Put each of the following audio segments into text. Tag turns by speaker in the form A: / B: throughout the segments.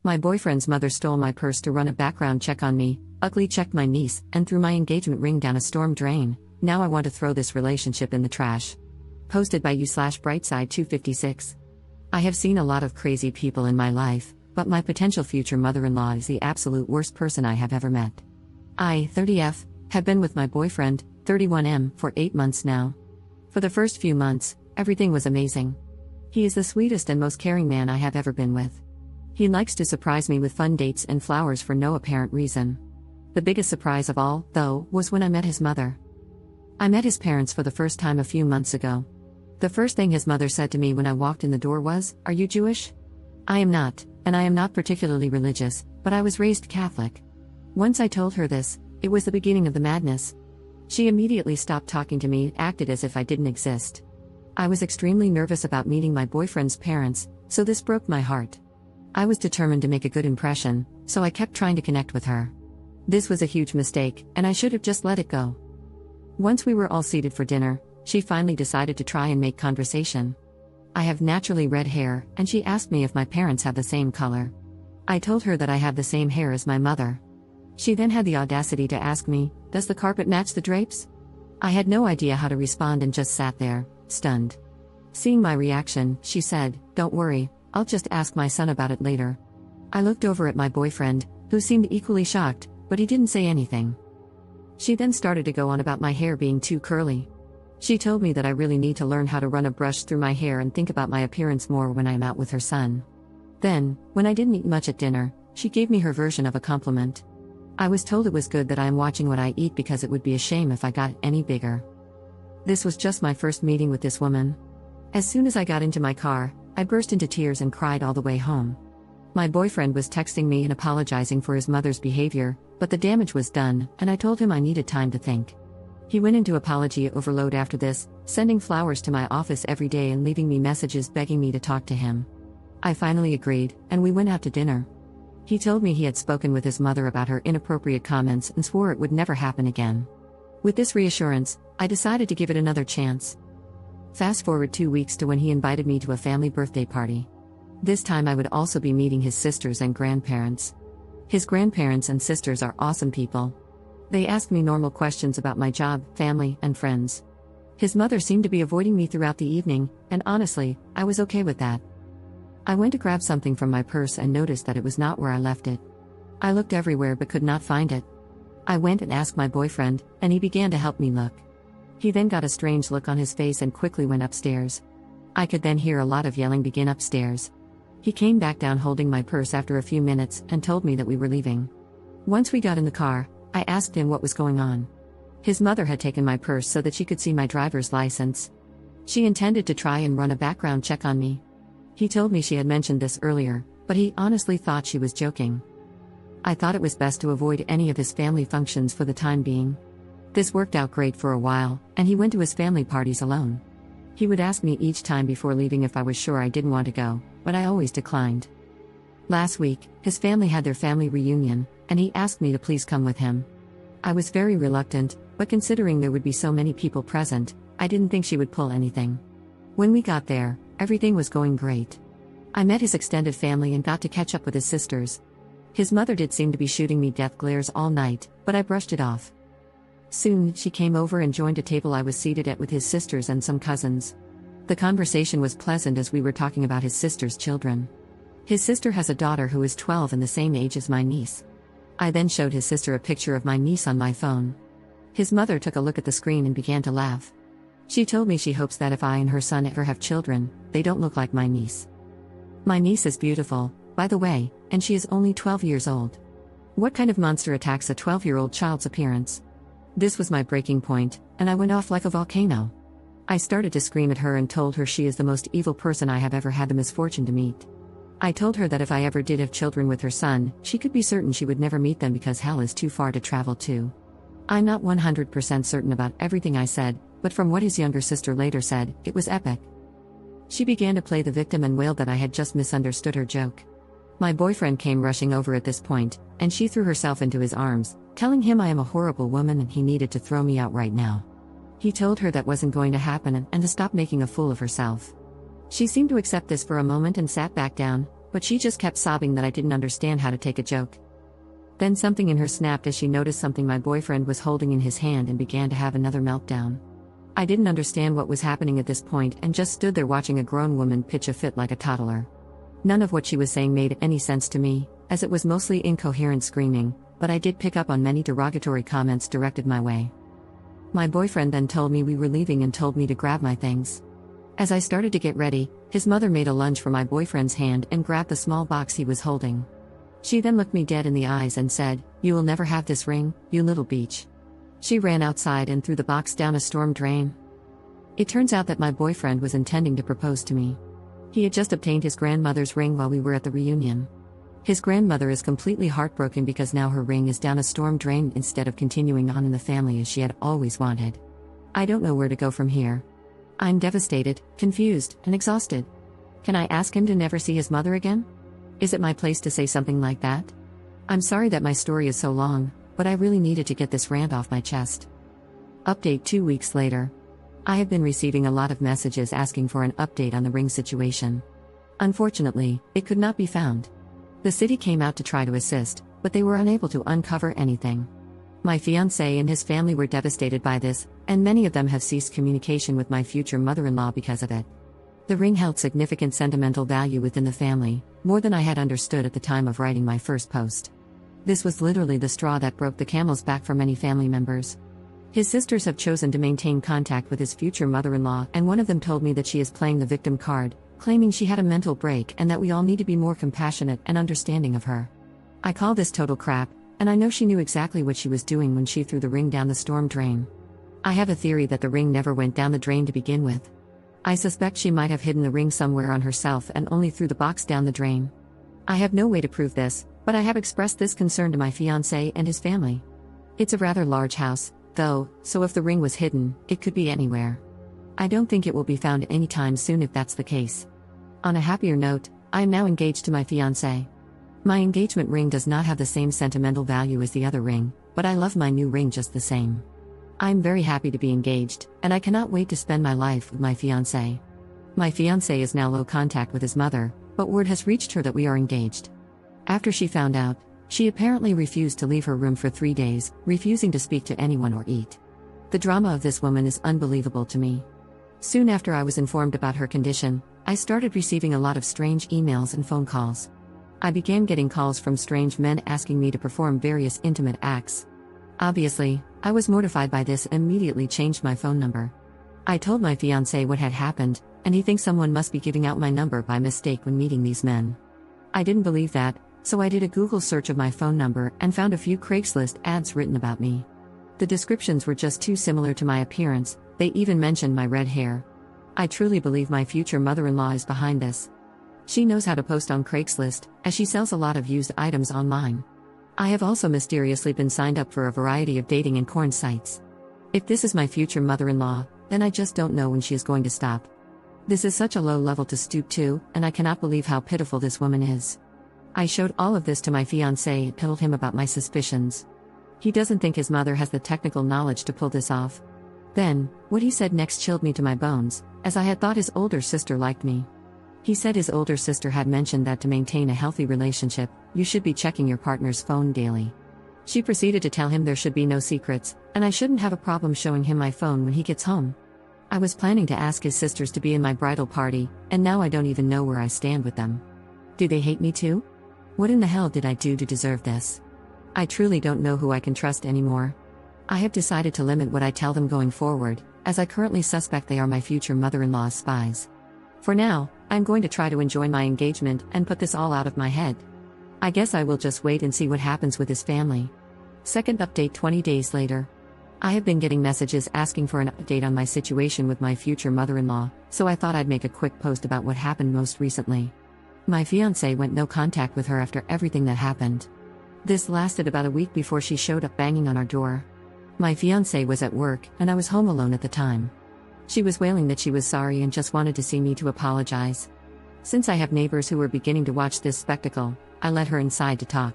A: My boyfriend's mother stole my purse to run a background check on me, ugly checked my niece, and threw my engagement ring down a storm drain. Now I want to throw this relationship in the trash. Posted by you/Brightside256. I have seen a lot of crazy people in my life, but my potential future mother-in-law is the absolute worst person I have ever met. I, 30F, have been with my boyfriend, 31M, for 8 months now. For the first few months, everything was amazing. He is the sweetest and most caring man I have ever been with. He likes to surprise me with fun dates and flowers for no apparent reason. The biggest surprise of all, though, was when I met his mother. I met his parents for the first time a few months ago. The first thing his mother said to me when I walked in the door was, "Are you Jewish?" I am not, and I am not particularly religious, but I was raised Catholic. Once I told her this, it was the beginning of the madness. She immediately stopped talking to me and acted as if I didn't exist. I was extremely nervous about meeting my boyfriend's parents, so this broke my heart. I was determined to make a good impression, so I kept trying to connect with her. This was a huge mistake, and I should have just let it go. Once we were all seated for dinner, she finally decided to try and make conversation. I have naturally red hair, and she asked me if my parents have the same color. I told her that I have the same hair as my mother. She then had the audacity to ask me, "Does the carpet match the drapes?" I had no idea how to respond and just sat there, stunned. Seeing my reaction, she said, "Don't worry, I'll just ask my son about it later." I looked over at my boyfriend, who seemed equally shocked, but he didn't say anything. She then started to go on about my hair being too curly. She told me that I really need to learn how to run a brush through my hair and think about my appearance more when I'm out with her son. Then, when I didn't eat much at dinner, she gave me her version of a compliment. I was told it was good that I am watching what I eat because it would be a shame if I got any bigger. This was just my first meeting with this woman. As soon as I got into my car, I burst into tears and cried all the way home. My boyfriend was texting me and apologizing for his mother's behavior, but the damage was done, and I told him I needed time to think. He went into apology overload after this, sending flowers to my office every day and leaving me messages begging me to talk to him. I finally agreed, and we went out to dinner. He told me he had spoken with his mother about her inappropriate comments and swore it would never happen again. With this reassurance, I decided to give it another chance. Fast forward 2 weeks to when he invited me to a family birthday party. This time I would also be meeting his sisters and grandparents. His grandparents and sisters are awesome people. They asked me normal questions about my job, family, and friends. His mother seemed to be avoiding me throughout the evening, and honestly, I was okay with that. I went to grab something from my purse and noticed that it was not where I left it. I looked everywhere but could not find it. I went and asked my boyfriend, and he began to help me look. He then got a strange look on his face and quickly went upstairs. I could then hear a lot of yelling begin upstairs. He came back down holding my purse after a few minutes and told me that we were leaving. Once we got in the car, I asked him what was going on. His mother had taken my purse so that she could see my driver's license. She intended to try and run a background check on me. He told me she had mentioned this earlier, but he honestly thought she was joking. I thought it was best to avoid any of his family functions for the time being. This worked out great for a while, and he went to his family parties alone. He would ask me each time before leaving if I was sure I didn't want to go, but I always declined. Last week, his family had their family reunion, and he asked me to please come with him. I was very reluctant, but considering there would be so many people present, I didn't think she would pull anything. When we got there, everything was going great. I met his extended family and got to catch up with his sisters. His mother did seem to be shooting me death glares all night, but I brushed it off. Soon, she came over and joined a table I was seated at with his sisters and some cousins. The conversation was pleasant as we were talking about his sister's children. His sister has a daughter who is 12 and the same age as my niece. I then showed his sister a picture of my niece on my phone. His mother took a look at the screen and began to laugh. She told me she hopes that if I and her son ever have children, they don't look like my niece. My niece is beautiful, by the way, and she is only 12 years old. What kind of monster attacks a 12-year-old child's appearance? This was my breaking point, and I went off like a volcano. I started to scream at her and told her she is the most evil person I have ever had the misfortune to meet. I told her that if I ever did have children with her son, she could be certain she would never meet them because hell is too far to travel to. I'm not 100% certain about everything I said, but from what his younger sister later said, it was epic. She began to play the victim and wailed that I had just misunderstood her joke. My boyfriend came rushing over at this point, and she threw herself into his arms, telling him I am a horrible woman and he needed to throw me out right now. He told her that wasn't going to happen and to stop making a fool of herself. She seemed to accept this for a moment and sat back down, but she just kept sobbing that I didn't understand how to take a joke. Then something in her snapped as she noticed something my boyfriend was holding in his hand and began to have another meltdown. I didn't understand what was happening at this point and just stood there watching a grown woman pitch a fit like a toddler. None of what she was saying made any sense to me, as it was mostly incoherent screaming, but I did pick up on many derogatory comments directed my way. My boyfriend then told me we were leaving and told me to grab my things. As I started to get ready, his mother made a lunge for my boyfriend's hand and grabbed the small box he was holding. She then looked me dead in the eyes and said, "You will never have this ring, you little beach." She ran outside and threw the box down a storm drain. It turns out that my boyfriend was intending to propose to me. He had just obtained his grandmother's ring while we were at the reunion. His grandmother is completely heartbroken because now her ring is down a storm drain instead of continuing on in the family as she had always wanted. I don't know where to go from here. I'm devastated, confused, and exhausted. Can I ask him to never see his mother again? Is it my place to say something like that? I'm sorry that my story is so long, but I really needed to get this rant off my chest. Update 2 weeks later. I have been receiving a lot of messages asking for an update on the ring situation. Unfortunately, it could not be found. The city came out to try to assist, but they were unable to uncover anything. My fiancé and his family were devastated by this, and many of them have ceased communication with my future mother-in-law because of it. The ring held significant sentimental value within the family, more than I had understood at the time of writing my first post. This was literally the straw that broke the camel's back for many family members. His sisters have chosen to maintain contact with his future mother-in-law, and one of them told me that she is playing the victim card, claiming she had a mental break and that we all need to be more compassionate and understanding of her. I call this total crap, and I know she knew exactly what she was doing when she threw the ring down the storm drain. I have a theory that the ring never went down the drain to begin with. I suspect she might have hidden the ring somewhere on herself and only threw the box down the drain. I have no way to prove this, but I have expressed this concern to my fiancé and his family. It's a rather large house, though, so if the ring was hidden, it could be anywhere. I don't think it will be found anytime soon if that's the case. On a happier note, I am now engaged to my fiancé. My engagement ring does not have the same sentimental value as the other ring, but I love my new ring just the same. I'm very happy to be engaged, and I cannot wait to spend my life with my fiancé. My fiancé is now low contact with his mother, but word has reached her that we are engaged. After she found out, she apparently refused to leave her room for 3 days, refusing to speak to anyone or eat. The drama of this woman is unbelievable to me. Soon after I was informed about her condition, I started receiving a lot of strange emails and phone calls. I began getting calls from strange men asking me to perform various intimate acts. Obviously, I was mortified by this and immediately changed my phone number. I told my fiancé what had happened, and he thinks someone must be giving out my number by mistake when meeting these men. I didn't believe that, so I did a Google search of my phone number and found a few Craigslist ads written about me. The descriptions were just too similar to my appearance, they even mentioned my red hair. I truly believe my future mother-in-law is behind this. She knows how to post on Craigslist, as she sells a lot of used items online. I have also mysteriously been signed up for a variety of dating and porn sites. If this is my future mother-in-law, then I just don't know when she is going to stop. This is such a low level to stoop to, and I cannot believe how pitiful this woman is. I showed all of this to my fiancé and told him about my suspicions. He doesn't think his mother has the technical knowledge to pull this off. Then, what he said next chilled me to my bones, as I had thought his older sister liked me. He said his older sister had mentioned that to maintain a healthy relationship, you should be checking your partner's phone daily. She proceeded to tell him there should be no secrets, and I shouldn't have a problem showing him my phone when he gets home. I was planning to ask his sisters to be in my bridal party, and now I don't even know where I stand with them. Do they hate me too? What in the hell did I do to deserve this? I truly don't know who I can trust anymore. I have decided to limit what I tell them going forward, as I currently suspect they are my future mother-in-law's spies. For now, I'm going to try to enjoy my engagement and put this all out of my head. I guess I will just wait and see what happens with his family. Second update 20 days later. I have been getting messages asking for an update on my situation with my future mother-in-law, so I thought I'd make a quick post about what happened most recently. My fiancé went no contact with her after everything that happened. This lasted about a week before she showed up banging on our door. My fiancé was at work, and I was home alone at the time. She was wailing that she was sorry and just wanted to see me to apologize. Since I have neighbors who were beginning to watch this spectacle, I let her inside to talk.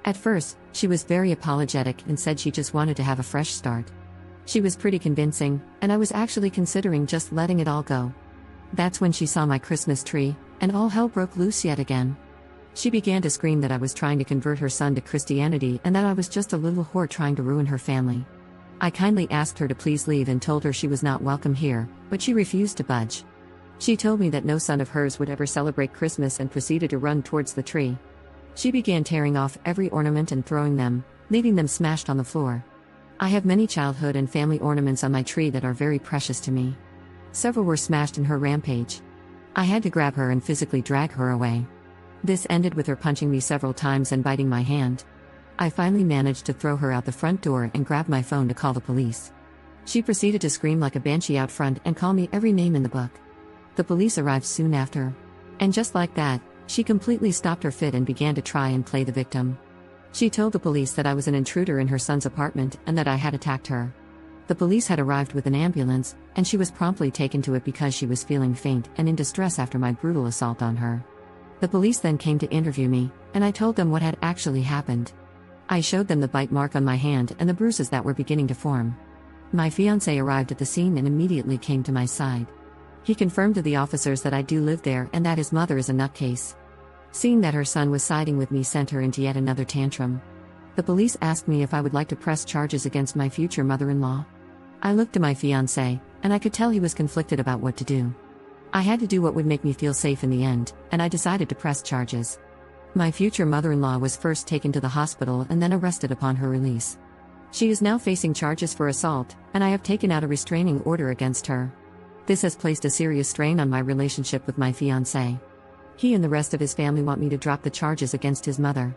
A: At first, she was very apologetic and said she just wanted to have a fresh start. She was pretty convincing, and I was actually considering just letting it all go. That's when she saw my Christmas tree, and all hell broke loose yet again. She began to scream that I was trying to convert her son to Christianity and that I was just a little whore trying to ruin her family. I kindly asked her to please leave and told her she was not welcome here, but she refused to budge. She told me that no son of hers would ever celebrate Christmas and proceeded to run towards the tree. She began tearing off every ornament and throwing them, leaving them smashed on the floor. I have many childhood and family ornaments on my tree that are very precious to me. Several were smashed in her rampage. I had to grab her and physically drag her away. This ended with her punching me several times and biting my hand. I finally managed to throw her out the front door and grab my phone to call the police. She proceeded to scream like a banshee out front and call me every name in the book. The police arrived soon after. And just like that, she completely stopped her fit and began to try and play the victim. She told the police that I was an intruder in her son's apartment and that I had attacked her. The police had arrived with an ambulance, and she was promptly taken to it because she was feeling faint and in distress after my brutal assault on her. The police then came to interview me, and I told them what had actually happened. I showed them the bite mark on my hand and the bruises that were beginning to form. My fiancé arrived at the scene and immediately came to my side. He confirmed to the officers that I do live there and that his mother is a nutcase. Seeing that her son was siding with me sent her into yet another tantrum. The police asked me if I would like to press charges against my future mother-in-law. I looked to my fiancé, and I could tell he was conflicted about what to do. I had to do what would make me feel safe in the end, and I decided to press charges. My future mother-in-law was first taken to the hospital and then arrested upon her release. She is now facing charges for assault, and I have taken out a restraining order against her. This has placed a serious strain on my relationship with my fiancé. He and the rest of his family want me to drop the charges against his mother.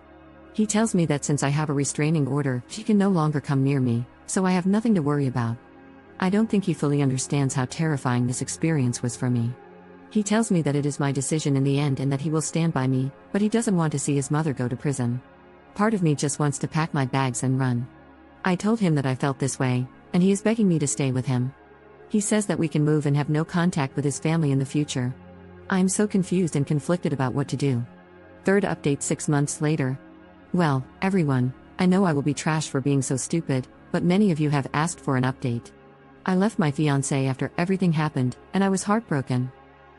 A: He tells me that since I have a restraining order, she can no longer come near me, so I have nothing to worry about. I don't think he fully understands how terrifying this experience was for me. He tells me that it is my decision in the end and that he will stand by me, but he doesn't want to see his mother go to prison. Part of me just wants to pack my bags and run. I told him that I felt this way, and he is begging me to stay with him. He says that we can move and have no contact with his family in the future. I am so confused and conflicted about what to do. Third update 6 months later. Well, everyone, I know I will be trashed for being so stupid, but many of you have asked for an update. I left my fiancé after everything happened, and I was heartbroken.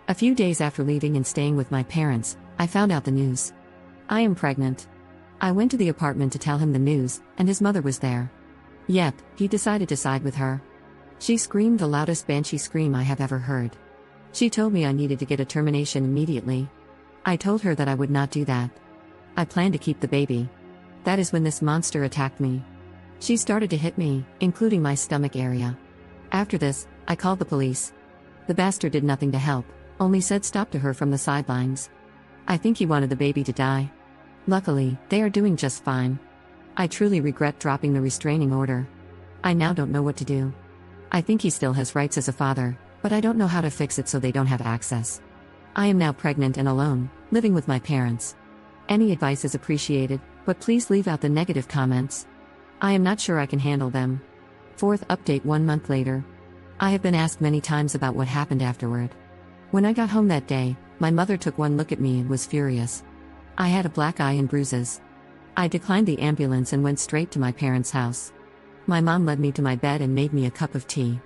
A: A few days after leaving and staying with my parents, I found out the news. I am pregnant. I went to the apartment to tell him the news, and his mother was there. Yep, he decided to side with her. She screamed the loudest banshee scream I have ever heard. She told me I needed to get a termination immediately. I told her that I would not do that. I planned to keep the baby. That is when this monster attacked me. She started to hit me, including my stomach area. After this, I called the police. The bastard did nothing to help, only said stop to her from the sidelines. I think he wanted the baby to die. Luckily, they are doing just fine. I truly regret dropping the restraining order. I now don't know what to do. I think he still has rights as a father, but I don't know how to fix it so they don't have access. I am now pregnant and alone, living with my parents. Any advice is appreciated, but please leave out the negative comments. I am not sure I can handle them. Fourth update 1 month later. I have been asked many times about what happened afterward. When I got home that day, my mother took one look at me and was furious. I had a black eye and bruises. I declined the ambulance and went straight to my parents' house. My mom led me to my bed and made me a cup of tea.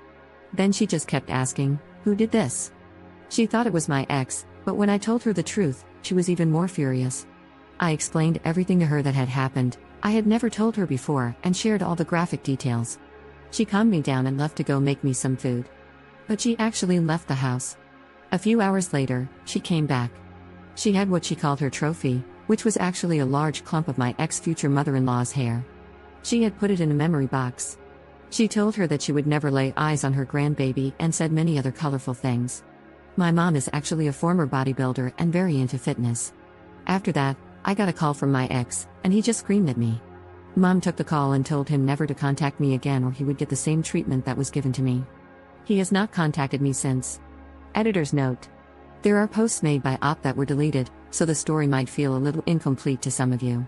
A: Then she just kept asking, "Who did this?" She thought it was my ex, but when I told her the truth, she was even more furious. I explained everything to her that had happened. I had never told her before and shared all the graphic details. She calmed me down and left to go make me some food. But she actually left the house. A few hours later, she came back. She had what she called her trophy, which was actually a large clump of my ex-future mother-in-law's hair. She had put it in a memory box. She told her that she would never lay eyes on her grandbaby and said many other colorful things. My mom is actually a former bodybuilder and very into fitness. After that, I got a call from my ex, and he just screamed at me. Mom took the call and told him never to contact me again or he would get the same treatment that was given to me. He has not contacted me since. Editor's note. There are posts made by Op that were deleted, so the story might feel a little incomplete to some of you.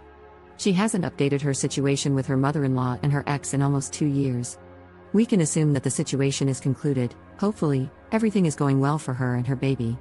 A: She hasn't updated her situation with her mother-in-law and her ex in almost 2 years. We can assume that the situation is concluded. Hopefully, everything is going well for her and her baby.